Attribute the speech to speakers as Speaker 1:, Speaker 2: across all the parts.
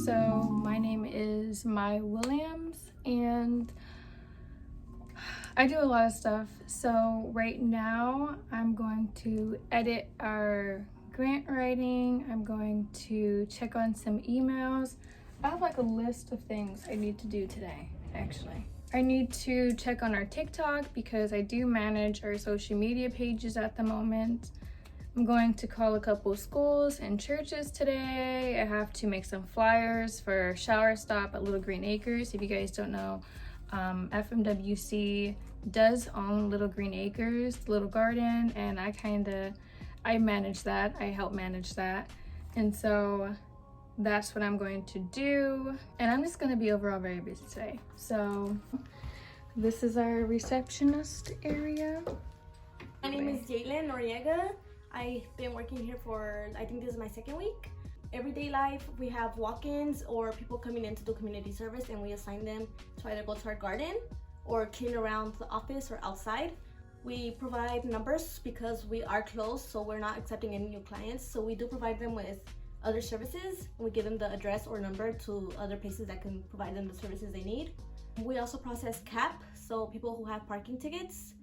Speaker 1: So my name is Mai Williams and I do a lot of stuff. So right now I'm going to edit our grant writing. I'm going to check on some emails. I have like a list of things I need to do today, actually. I need to check on our TikTok because I do manage our social media pages at the moment. I'm going to call a couple schools and churches today. I have to make some flyers for Shower Stop at Little Green Acres. If you guys don't know, FMWC does own Little Green Acres, Little Garden, and I manage that. I help manage that. And so that's what I'm going to do. And I'm just gonna be overall very busy today. So this is our receptionist area.
Speaker 2: My name is Jalen Noriega. I've been working here for, I think this is my second week. Everyday life, we have walk-ins or people coming in to do community service, and we assign them to either go to our garden or clean around the office or outside. We provide numbers because we are closed, so we're not accepting any new clients. So we do provide them with other services. We give them the address or number to other places that can provide them the services they need. We also process CAP, so people who have parking tickets,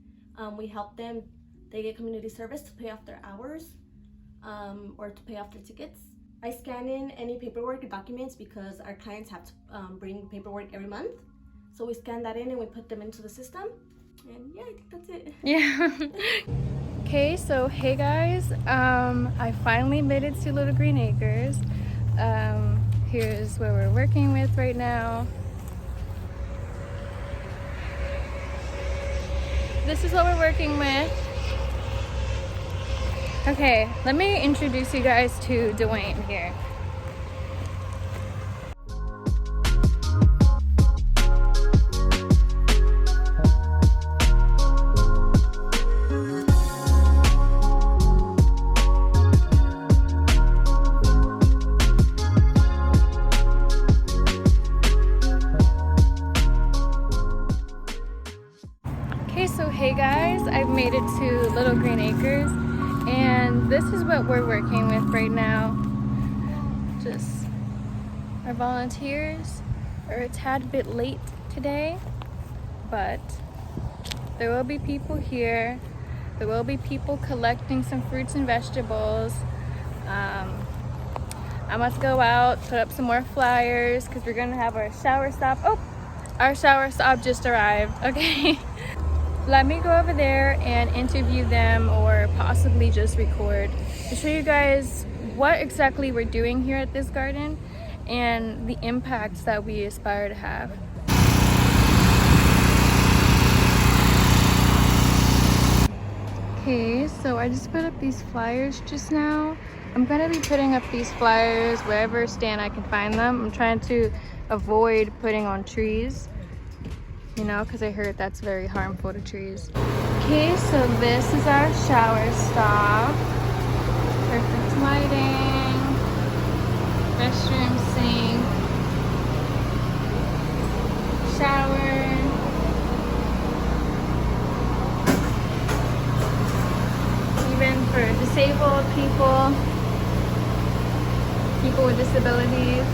Speaker 2: we help them. They get community service to pay off their hours or to pay off their tickets. I scan in any paperwork and documents because our clients have to bring paperwork every month. So we scan that in and we put them into the system. And yeah, I think that's it.
Speaker 1: Yeah. Okay, so hey guys, I finally made it to Little Green Acres. Here's where we're working with right now. This is what we're working with. Okay, let me introduce you guys to Dwayne here. Okay, so hey guys, I've made it to Little Green Acres. And this is what we're working with right now. Just our volunteers are a tad bit late today, but there will be people here. There will be people collecting some fruits and vegetables. I must go out, put up some more flyers because we're gonna have our shower stop. Oh, our shower stop just arrived. Okay. Let me go over there and interview them or possibly just record to show you guys what exactly we're doing here at this garden and the impacts that we aspire to have. Okay, so I just put up these flyers just now. I'm gonna be putting up these flyers wherever stand I can find them. I'm trying to avoid putting on trees, you know, because I heard that's very harmful to trees. Okay, so this is our shower stop. Perfect lighting, restroom sink, shower. Even for disabled people, people with disabilities.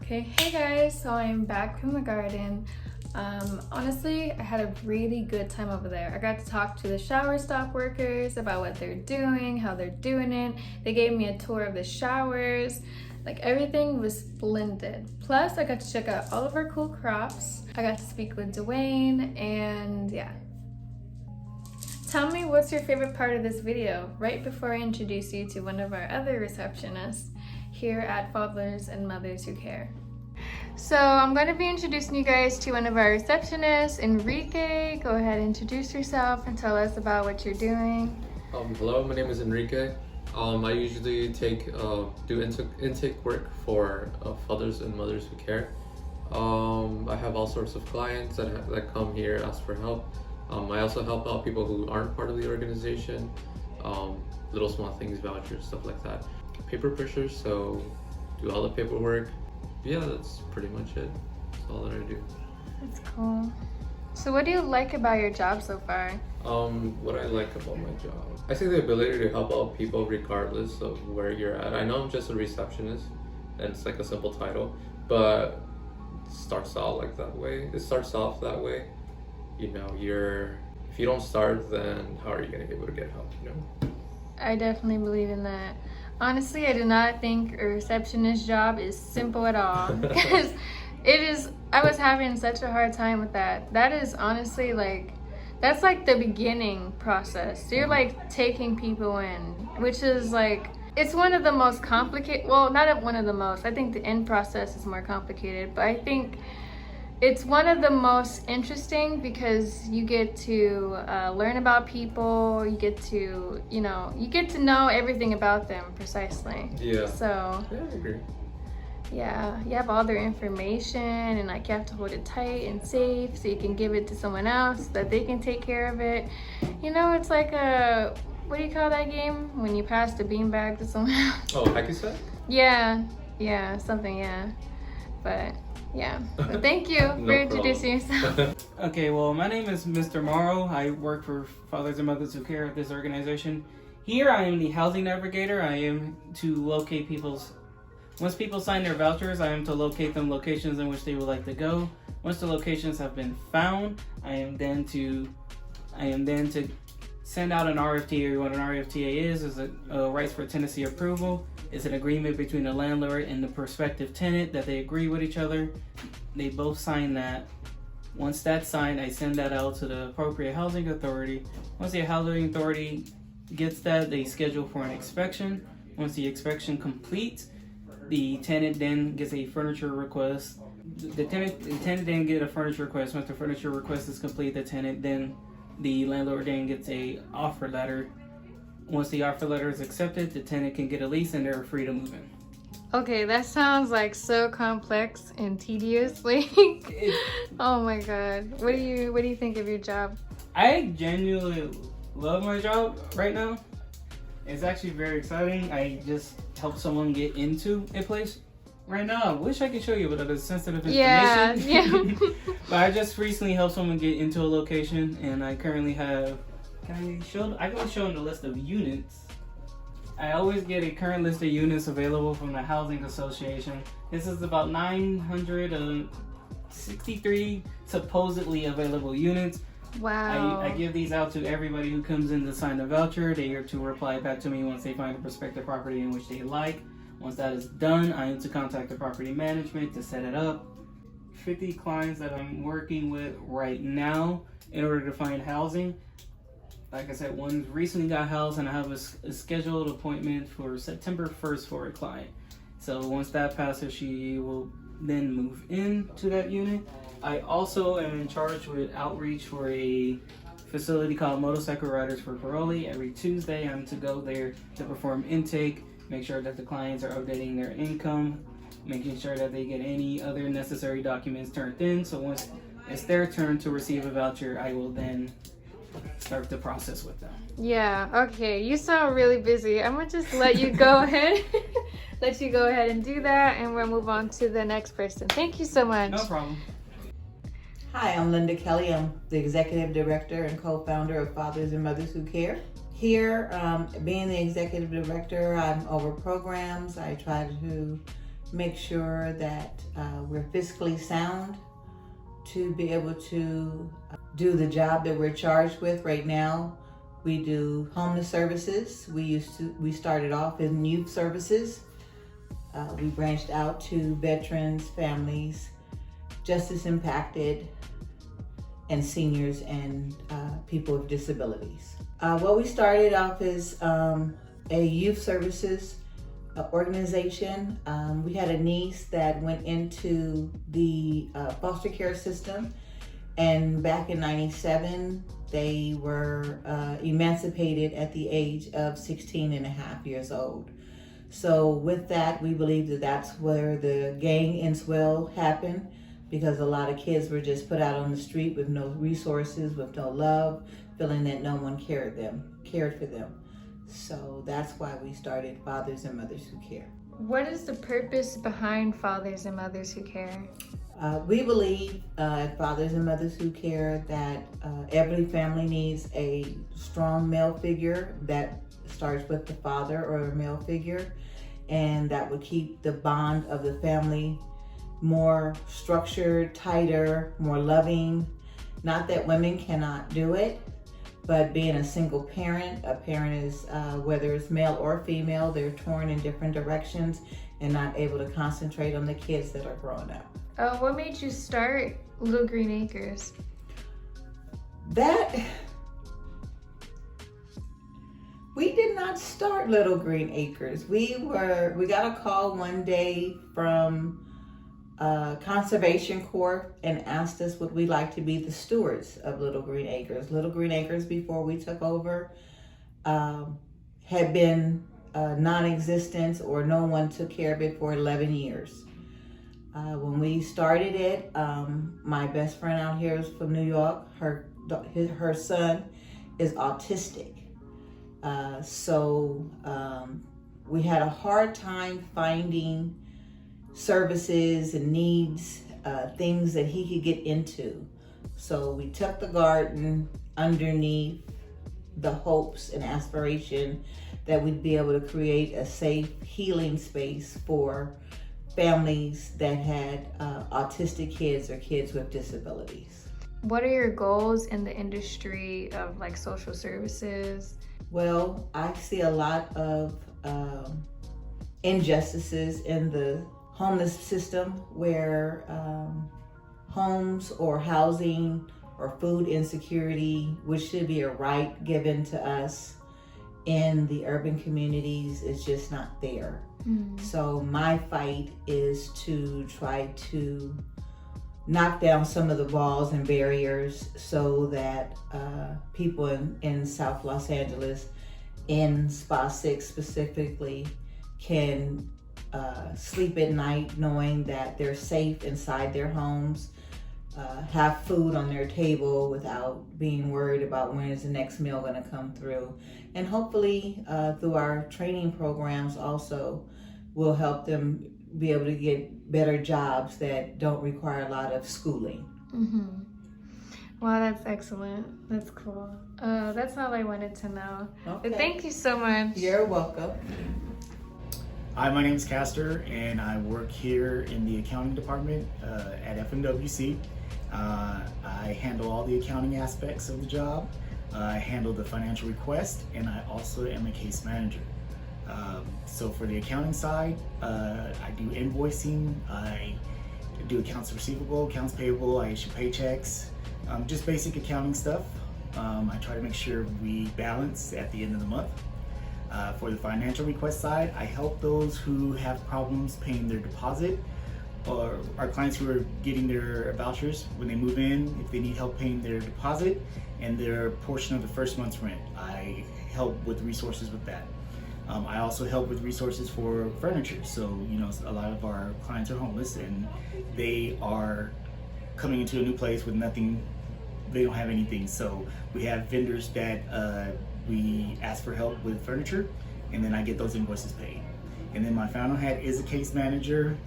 Speaker 1: Hey guys, so I'm back from the garden. Honestly, I had a really good time over there. I got to talk to the shower stop workers about what they're doing, how they're doing it. They gave me a tour of the showers. Like, everything was splendid. Plus, I got to check out all of our cool crops. I got to speak with Dwayne, and yeah. Tell me what's your favorite part of this video right before I introduce you to one of our other receptionists here at Fathers and Mothers Who Care. So I'm going to be introducing you guys to one of our receptionists, Enrique. Go ahead and introduce yourself and tell us about what you're doing.
Speaker 3: Hello, my name is Enrique. I usually do intake work for Fathers and Mothers Who Care. I have all sorts of clients that come here, ask for help. I also help out people who aren't part of the organization, little small things, vouchers, stuff like that. Paper pusher, so do all the paperwork. Yeah, that's pretty much it. That's all that I do.
Speaker 1: That's cool. So what do you like about your job so far?
Speaker 3: What I like about my job, I think the ability to help out people regardless of where you're at. I know I'm just a receptionist, and it's like a simple title, but it starts out like that way. It starts off that way. You know, if you don't start, then how are you gonna be able to get help? You know.
Speaker 1: I definitely believe in that. Honestly, I do not think a receptionist job is simple at all because it is. I was having such a hard time with that. That is honestly like, that's like the beginning process. You're like taking people in, which is like, it's one of the most complicated, well, not one of the most, I think the end process is more complicated, but I think it's one of the most interesting because you get to learn about people, you get to, you get to know everything about them precisely.
Speaker 3: Yeah.
Speaker 1: So,
Speaker 3: Yeah, I agree.
Speaker 1: yeah, you have all their information and like you have to hold it tight and safe so you can give it to someone else that they can take care of it. It's like what do you call that game? When you pass the beanbag to someone else.
Speaker 3: Oh, hacky sack?
Speaker 1: Yeah, something, yeah. But yeah, but thank you for introducing yourself.
Speaker 4: Okay, well, my name is Mr. Morrow. I work for Fathers and Mothers Who Care at this organization. Here, I am the housing navigator. I am to locate once people sign their vouchers, I am to locate them locations in which they would like to go. Once the locations have been found, I am then to send out an RFTA. What an RFTA is a rights for tenancy approval. It's an agreement between the landlord and the prospective tenant that they agree with each other. They both sign that. Once that's signed, I send that out to the appropriate housing authority. Once the housing authority gets that, they schedule for an inspection. Once the inspection completes, the tenant then gets a furniture request. The tenant then get a furniture request. Once the furniture request is complete, the landlord then gets a offer letter. Once the offer letter is accepted, the tenant can get a lease and they're free to move in.
Speaker 1: Okay, that sounds like so complex and tedious. Like, oh my god. What do you think of your job?
Speaker 4: I genuinely love my job right now. It's actually very exciting. I just helped someone get into a place right now. I wish I could show you, but it's sensitive information.
Speaker 1: Yeah.
Speaker 4: But I just recently helped someone get into a location, and I currently have. I can show them the list of units. I always get a current list of units available from the housing association. This is about 963 supposedly available units.
Speaker 1: Wow.
Speaker 4: I give these out to everybody who comes in to sign a voucher. They are to reply back to me once they find a prospective property in which they like. Once that is done, I am to contact the property management to set it up. 50 clients that I'm working with right now in order to find housing. Like I said, one recently got housed, and I have a scheduled appointment for September 1st for a client. So once that passes, she will then move into that unit. I also am in charge with outreach for a facility called Motorcycle Riders for Paroli. Every Tuesday, I'm to go there to perform intake, make sure that the clients are updating their income, making sure that they get any other necessary documents turned in. So once it's their turn to receive a voucher, I will then start the process with them.
Speaker 1: Yeah, okay. You sound really busy. I'm gonna just let you go ahead. Let you go ahead and do that, and we'll move on to the next person. Thank you so much.
Speaker 4: No problem.
Speaker 5: Hi, I'm Linda Kelly. I'm the Executive Director and co-founder of Fathers and Mothers Who Care. Here, being the Executive Director, I'm over programs. I try to make sure that we're fiscally sound to be able to do the job that we're charged with. Right now, we do homeless services. We started off in youth services. We branched out to veterans, families, justice impacted, and seniors and people with disabilities. We started off as a youth services organization. We had a niece that went into the foster care system, and back in '97, they were emancipated at the age of 16 and a half years old. So with that, we believe that that's where the gang and swell happened, because a lot of kids were just put out on the street with no resources, with no love, feeling that no one cared for them. So that's why we started Fathers and Mothers Who Care.
Speaker 1: What is the purpose behind Fathers and Mothers Who Care?
Speaker 5: We believe at Fathers and Mothers Who Care that every family needs a strong male figure that starts with the father or a male figure, and that would keep the bond of the family more structured, tighter, more loving. Not that women cannot do it, but being a single parent, a parent is, whether it's male or female, they're torn in different directions and not able to concentrate on the kids that are growing up.
Speaker 1: What made you start Little Green Acres?
Speaker 5: We did not start Little Green Acres. We got a call one day from Conservation Corps and asked us would we like to be the stewards of Little Green Acres. Little Green Acres, before we took over, had been non-existent, or no one took care of it for 11 years. When we started it, my best friend out here is from New York. Her son is autistic. So we had a hard time finding services and needs, things that he could get into. So we took the garden underneath the hopes and aspiration that we'd be able to create a safe healing space for families that had autistic kids or kids with disabilities.
Speaker 1: What are your goals in the industry of like social services?
Speaker 5: Well, I see a lot of injustices in the homeless system where homes or housing or food insecurity, which should be a right given to us in the urban communities, is just not there. So my fight is to try to knock down some of the walls and barriers so that people in South Los Angeles, in Spa 6 specifically, can sleep at night knowing that they're safe inside their homes, have food on their table without being worried about when is the next meal going to come through. And hopefully through our training programs also, we'll help them be able to get better jobs that don't require a lot of schooling.
Speaker 1: Wow, that's excellent. That's cool. That's all I wanted to know.
Speaker 5: Okay.
Speaker 1: But thank you so much.
Speaker 5: You're welcome.
Speaker 6: Hi, my name is Castor, and I work here in the accounting department at FMWC. I handle all the accounting aspects of the job. I handle the financial request, and I also am a case manager. So for the accounting side, I do invoicing, I do accounts receivable, accounts payable, I issue paychecks, just basic accounting stuff. I try to make sure we balance at the end of the month. For the financial request side, I help those who have problems paying their deposit, or our clients who are getting their vouchers when they move in, if they need help paying their deposit and their portion of the first month's rent. I help with resources with that. I also help with resources for furniture. So, you know, a lot of our clients are homeless and they are coming into a new place with nothing, they don't have anything. So we have vendors that we ask for help with furniture, and then I get those invoices paid. And then my final hat is a case manager.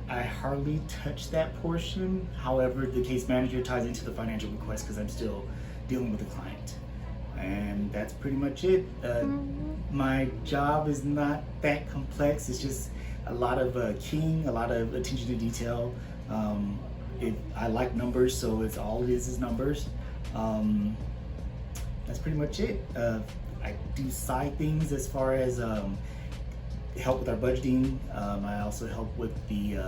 Speaker 6: I hardly touch that portion. However, the case manager ties into the financial request because I'm still dealing with the client. And that's pretty much it. My job is not that complex. It's just a lot of keying, a lot of attention to detail. I like numbers, so it's all it is numbers. That's pretty much it. I do side things as far as help with our budgeting. I also help with the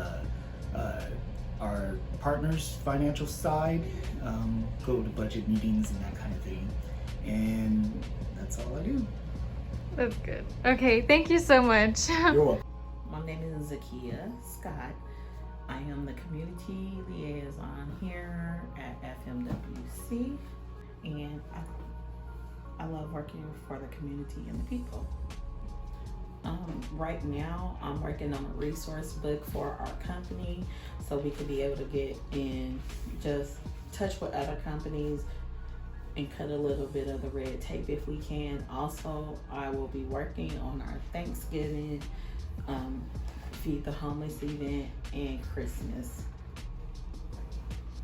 Speaker 6: our partners' financial side, go to budget meetings and that kind of thing. And that's all I do.
Speaker 1: That's good. Okay, thank you so much.
Speaker 6: You're welcome.
Speaker 7: My name is Zakia Scott. I am the community liaison here at FMWC, and I love working for the community and the people. Right now, I'm working on a resource book for our company so we could be able to get in, just touch with other companies and cut a little bit of the red tape if we can. Also, I will be working on our Thanksgiving Feed the Homeless event, and Christmas.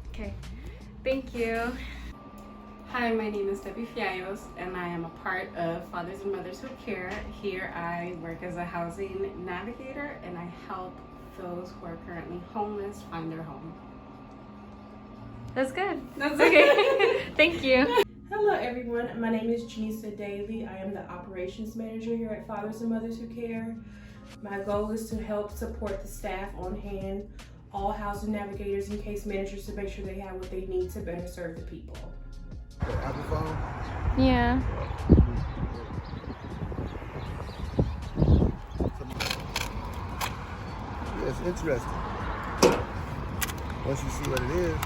Speaker 1: Okay, thank you.
Speaker 8: Hi, my name is Debbie Fiallos, and I am a part of Fathers and Mothers Who Care. Here I work as a housing navigator, and I help those who are currently homeless find their home.
Speaker 1: That's good.
Speaker 8: That's
Speaker 1: okay. Thank you.
Speaker 9: Hello everyone, my name is Janisa Daly. I am the operations manager here at Fathers and Mothers Who Care. My goal is to help support the staff on hand, all housing navigators and case managers to make sure they have what they need to better serve the people.
Speaker 10: Apple phone?
Speaker 1: Yeah.
Speaker 10: Yeah, it's interesting. Once you see what it is,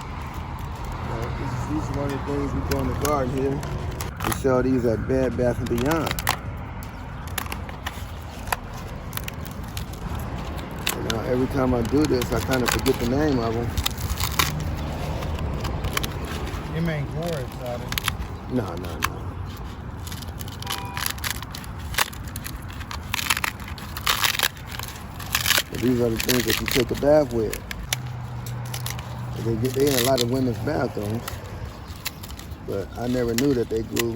Speaker 10: these are one of the things we do in the garden here. We sell these at Bed Bath & Beyond. And now every time I do this, I kind of forget the name of them.
Speaker 6: It ain't glorious, are they?
Speaker 10: No. But these are the things that you take a bath with. They in a lot of women's bathrooms, but I never knew that they grew,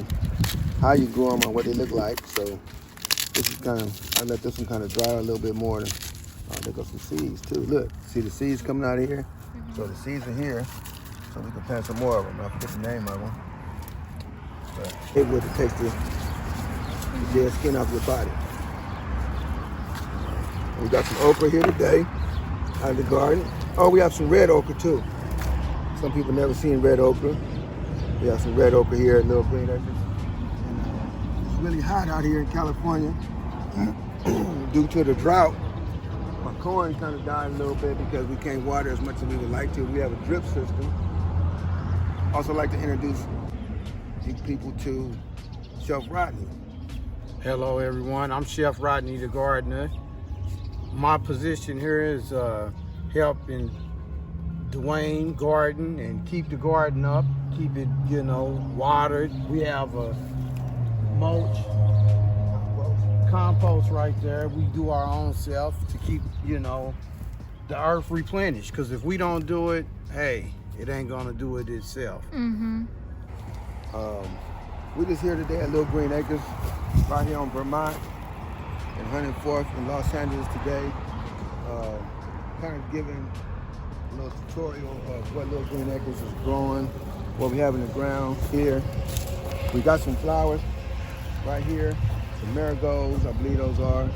Speaker 10: how you grew them or what they look like. So this is I let this one kind of dry a little bit more. There go some seeds too. Look, see the seeds coming out of here? Mm-hmm. So the seeds are here, so we can plant some more of them. I forget the name of them. But it would take the dead skin off your body. We got some okra here today out of the garden. Oh, we have some red okra too. Some people never seen red okra. We have some red okra here at Little Green Acres. And, it's really hot out here in California due to the drought. My corn kind of died a little bit because we can't water as much as we would like to. We have a drip system. Also like to introduce these people to Chef Rodney.
Speaker 11: Hello everyone, I'm Chef Rodney the gardener. My position here is helping Dwayne garden and keep the garden up, keep it, watered. We have a mulch, compost right there. We do our own self to keep, the earth replenished. Because if we don't do it, hey, it ain't gonna do it itself.
Speaker 1: Mm-hmm.
Speaker 10: We're just here today at Little Green Acres, right here on Vermont and 104th in Los Angeles today. Kind of giving a little tutorial of what Little Green Acres is growing, what we have in the ground here. We got some flowers right here, some marigolds, I believe those are.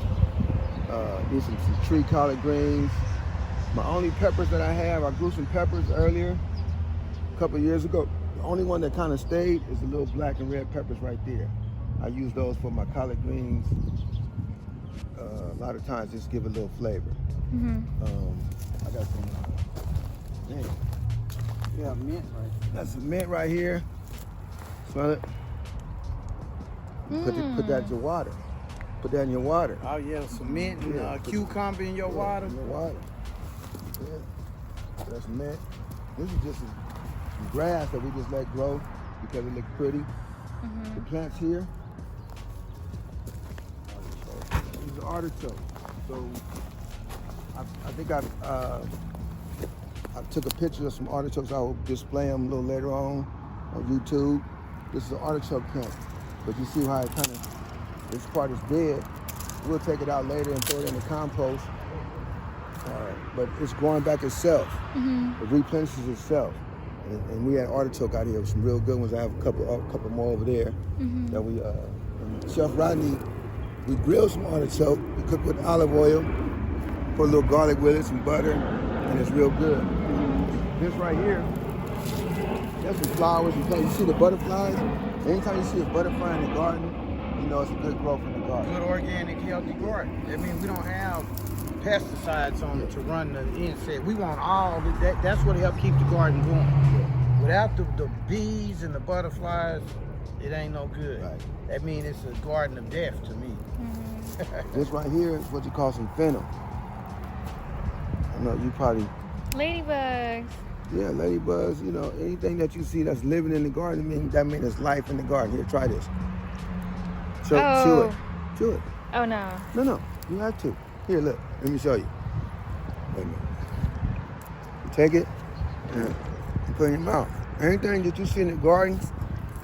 Speaker 10: These some tree collard greens. My only peppers that I have, I grew some peppers earlier, a couple of years ago. The only one that kind of stayed is the little black and red peppers right there. I use those for my collard greens. A lot of times just give a little flavor.
Speaker 1: Mm-hmm.
Speaker 10: I got some,
Speaker 11: Yeah, mint right there.
Speaker 10: That's some mint right here. Smell it? Put that in your water. Put that in your water.
Speaker 11: Oh yeah, some mint and cucumber in your water.
Speaker 10: In your water. Yeah. That's mint. This is just some grass that we just let grow because it looks pretty.
Speaker 1: Mm-hmm.
Speaker 10: The plants here. These are artichokes. So I think I took a picture of some artichokes. I will display them a little later on YouTube. This is an artichoke plant, but you see how it kind of, this part is dead. We'll take it out later and throw it in the compost, but it's growing back itself.
Speaker 1: Mm-hmm.
Speaker 10: It replenishes itself. And we had artichoke out here with some real good ones. I have a couple more over there that we, Chef Rodney, we grilled some artichoke, we cooked with olive oil, put a little garlic with it, some butter, and it's real good. This right here, there's some flowers. You see the butterflies? Anytime you see a butterfly in the garden, you know it's a good growth in the garden.
Speaker 11: Good organic, healthy garden. That means we don't have pesticides on it to run the insect. We want all of that. That's what helps keep the garden going. Without the bees and the butterflies, it ain't no good.
Speaker 10: Right.
Speaker 11: That means it's a garden of death to me.
Speaker 10: This right here is what you call some fennel. I know you probably...
Speaker 1: Ladybugs.
Speaker 10: Yeah, ladybugs, anything that you see that's living in the garden, that means there's life in the garden. Here, try this. Chew it.
Speaker 1: Oh no.
Speaker 10: No, you have to. Here, look. Let me show you. Wait a minute. You take it and you put it in your mouth. Anything that you see in the garden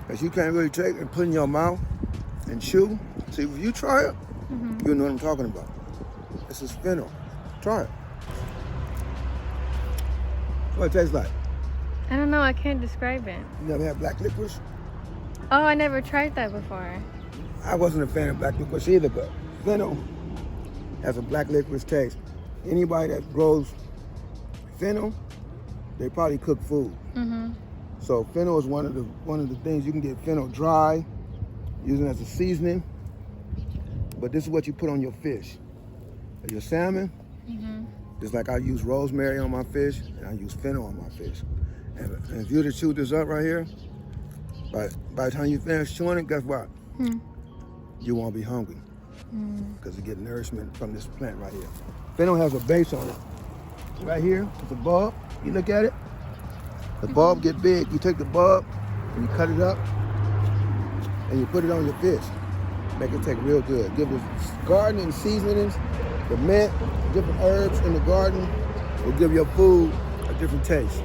Speaker 10: that you can't really take and put in your mouth and chew. See, if you try it, you'll know what I'm talking about. This is fennel. Try it. What it tastes like?
Speaker 1: I don't know. I can't describe it.
Speaker 10: You never had black licorice?
Speaker 1: Oh, I never tried that before.
Speaker 10: I wasn't a fan of black licorice either, but fennel has a black licorice taste. Anybody that grows fennel, they probably cook food. So fennel is one of the things you can get fennel dry, using it as a seasoning. But this is what you put on your fish. Your salmon, just like I use rosemary on my fish, and I use fennel on my fish. And if you were to chew this up right here, by the time you finish chewing it, guess what? You won't be hungry because you get nourishment from this plant right here. Fennel has a base on it. Right here, it's a bulb. You look at it, the bulb get big. You take the bulb and you cut it up and you put it on your fish. Make it taste real good. Give the gardening seasonings, the mint, different herbs in the garden will give your food a different taste.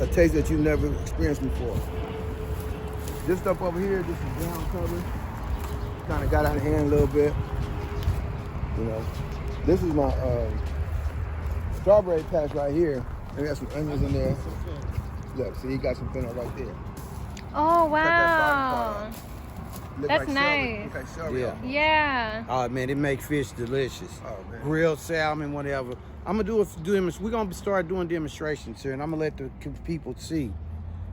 Speaker 10: A taste that you never experienced before. This stuff over here, this is ground cover. Kind of got out of hand a little bit. You know, this is my strawberry patch right here. I got some onions in there. Look, see, you got some fennel right there.
Speaker 1: Oh, wow. That's
Speaker 10: like
Speaker 1: nice.
Speaker 10: Like celery.
Speaker 1: Yeah.
Speaker 11: Oh man, it makes fish delicious.
Speaker 10: Oh man.
Speaker 11: Grilled salmon, whatever. I'm gonna we're gonna start doing demonstrations here, and I'm gonna let the people see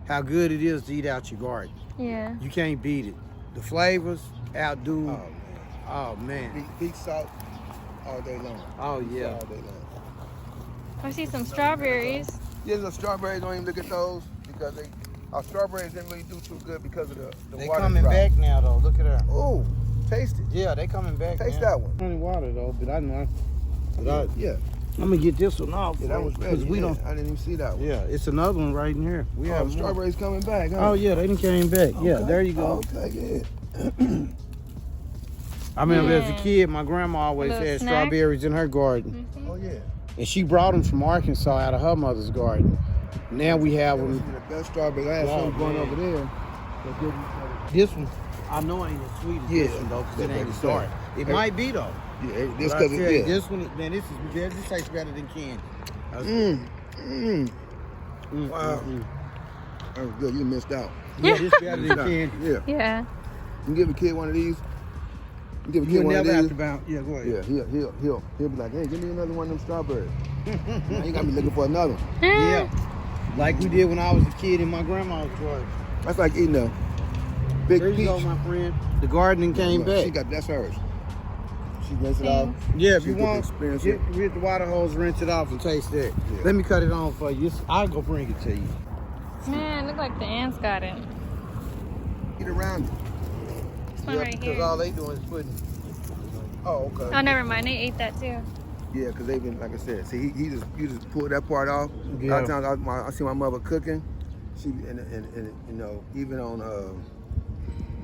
Speaker 11: how good it is to eat out your garden.
Speaker 1: Yeah.
Speaker 11: You can't beat it. The flavors outdo.
Speaker 10: Oh man.
Speaker 11: Oh man.
Speaker 10: Beef salt all day long.
Speaker 11: Oh yeah.
Speaker 10: All day long.
Speaker 1: I see some strawberries.
Speaker 10: Yeah, the strawberries, don't even look at those because our strawberries didn't really do too good because of the
Speaker 11: They
Speaker 10: water
Speaker 11: coming
Speaker 10: drought.
Speaker 11: back now though. Look at that.
Speaker 10: Oh, taste it.
Speaker 11: Yeah, they coming back.
Speaker 10: Taste
Speaker 11: now.
Speaker 10: that one.
Speaker 11: Only water though, but I know. But
Speaker 10: Yeah.
Speaker 11: I'm gonna get this one off.
Speaker 10: Yeah, that was ready.
Speaker 11: Because we don't.
Speaker 10: I didn't even see that one.
Speaker 11: Yeah, it's another one right in here. We have more.
Speaker 10: strawberries coming back, huh?
Speaker 11: Oh yeah, they done came back. Yeah,
Speaker 10: Okay.
Speaker 11: there you go.
Speaker 10: Okay, good.
Speaker 11: I remember as a kid, my grandma always
Speaker 1: Little
Speaker 11: had
Speaker 1: snack.
Speaker 11: strawberries in her garden,
Speaker 10: Oh yeah.
Speaker 11: and she brought them from Arkansas out of her mother's garden. Now we have
Speaker 10: That was
Speaker 11: them.
Speaker 10: the best strawberry. I had
Speaker 11: Oh,
Speaker 10: some going
Speaker 11: man.
Speaker 10: over there. That didn't-
Speaker 11: This one, I know ain't as sweet as this
Speaker 10: Yeah,
Speaker 11: one though, because it
Speaker 10: that's
Speaker 11: ain't
Speaker 10: what
Speaker 11: as
Speaker 10: I'm
Speaker 11: dark.
Speaker 10: saying.
Speaker 11: It might be though.
Speaker 10: Yeah, this
Speaker 11: But I
Speaker 10: because
Speaker 11: tell you,
Speaker 10: yeah.
Speaker 11: this one, man, this tastes better than candy.
Speaker 10: Wow. That was good. You missed out.
Speaker 11: Yeah, this better than candy.
Speaker 10: Yeah.
Speaker 1: Yeah.
Speaker 10: You give a kid one of these. You give a kid
Speaker 11: You'll
Speaker 10: one of
Speaker 11: never have
Speaker 10: these.
Speaker 11: to bounce. Yeah, go ahead.
Speaker 10: Yeah, he'll be like, hey, give me another one of them strawberries. Now you got me looking for another one.
Speaker 11: Yeah, like we did when I was a kid in my grandma's garden.
Speaker 10: That's like eating a big
Speaker 11: There you
Speaker 10: peach.
Speaker 11: go, my friend. The gardening came
Speaker 10: Look, She
Speaker 11: back.
Speaker 10: got that's hers. She rinse it off.
Speaker 11: Yeah, if
Speaker 10: She
Speaker 11: you
Speaker 10: get to
Speaker 11: want,
Speaker 10: experience
Speaker 11: get
Speaker 10: it.
Speaker 11: the water hose, rinse it off, and taste that.
Speaker 10: Yeah.
Speaker 11: Let me cut it on for you. I'll go bring it to you.
Speaker 1: Man, look like the ants got it.
Speaker 10: Get around it.
Speaker 1: This one right
Speaker 11: because
Speaker 1: here.
Speaker 11: all they doing is putting.
Speaker 10: Oh, okay.
Speaker 1: Oh, never mind. They ate that too.
Speaker 10: Yeah, because they've been, like I said, see, you just pull that part off. A
Speaker 11: Yeah.
Speaker 10: lot of times I see my mother cooking. She and you know, even on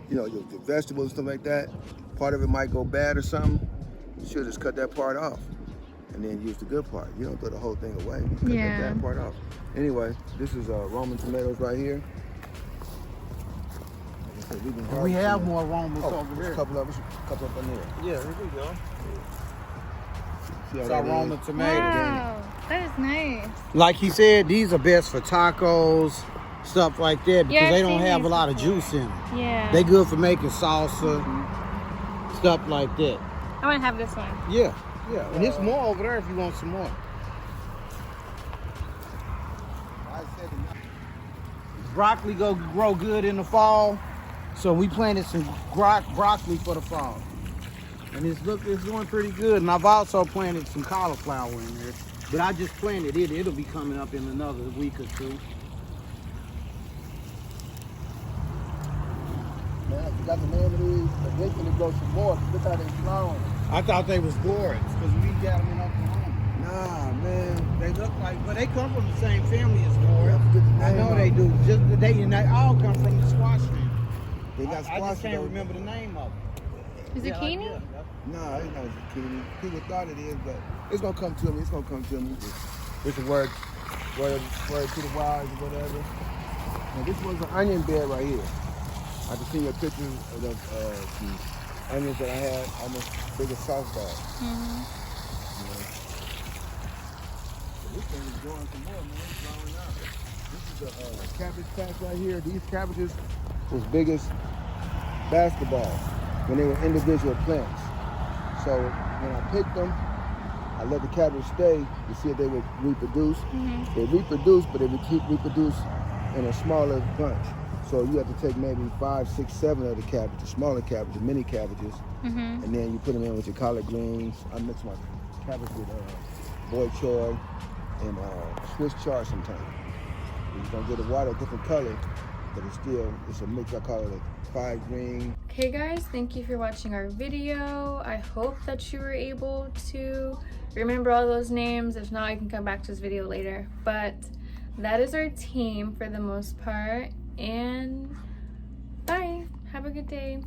Speaker 10: you know, your vegetables and stuff like that, part of it might go bad or something. She'll just cut that part off and then use the good part. You don't throw the whole thing away. You cut
Speaker 1: Yeah.
Speaker 10: that bad part off. Anyway, this is Roman tomatoes right here. Like I said, we've been
Speaker 11: We have
Speaker 10: harvesting
Speaker 11: more Romans
Speaker 10: them.
Speaker 11: over
Speaker 10: There's
Speaker 11: there.
Speaker 10: a couple of us, couple up in there.
Speaker 11: Yeah, here we go.
Speaker 10: See how
Speaker 11: It's
Speaker 10: that
Speaker 11: our
Speaker 10: is?
Speaker 11: Roman tomatoes.
Speaker 1: Wow. That is nice.
Speaker 11: Like he said, these are best for tacos, stuff like that, because
Speaker 1: Yeah, I've
Speaker 11: they don't
Speaker 1: seen
Speaker 11: have a
Speaker 1: these
Speaker 11: lot of
Speaker 1: before.
Speaker 11: juice in them.
Speaker 1: Yeah.
Speaker 11: They good for making salsa, stuff like that.
Speaker 1: I want to have this one.
Speaker 11: Yeah, yeah. And there's more over there if you want some more. Broccoli grow good in the fall, so we planted some broccoli for the fall. And it's doing pretty good. And I've also planted some cauliflower in there, but I just planted it. It'll be coming up in another week or two.
Speaker 10: Man, you got the name of these, but they finna grow some more. Look how they flowering.
Speaker 11: I thought they was gourds because we got them in Oklahoma.
Speaker 10: Nah, man.
Speaker 11: They look like, but they come from the same family as gourds.
Speaker 10: Yeah, get the
Speaker 11: I
Speaker 10: name
Speaker 11: know
Speaker 10: of
Speaker 11: they
Speaker 10: them.
Speaker 11: do. And they all come from the squash family.
Speaker 10: They got
Speaker 11: I
Speaker 10: squash
Speaker 11: just can't
Speaker 10: though.
Speaker 11: remember the name of them.
Speaker 1: zucchini?
Speaker 10: No, it's not zucchini. People thought it is, but it's gonna come to me. It's gonna come to me. It's a word to the wise or whatever. Now this was an onion bed right here. I can see your pictures of the onions that I had, almost big as softball. You know? So this thing is growing some more, man. It's growing out. This is a cabbage patch right here. These cabbages was big as basketballs when they were individual plants. So when I picked them, I let the cabbage stay to see if they would reproduce. They reproduce, but they would keep reproduce in a smaller bunch. So you have to take maybe 5, 6, 7 of the cabbages, smaller cabbages, mini cabbages, and then you put them in with your collard greens. I mix my cabbage with boy choy and Swiss chard sometimes. You're gonna get the water a different color, but it's a mix. I call it a 5 green.
Speaker 1: Okay guys, thank you for watching our video. I hope that you were able to remember all those names. If not, I can come back to this video later. But that is our team for the most part. And bye. Have a good day.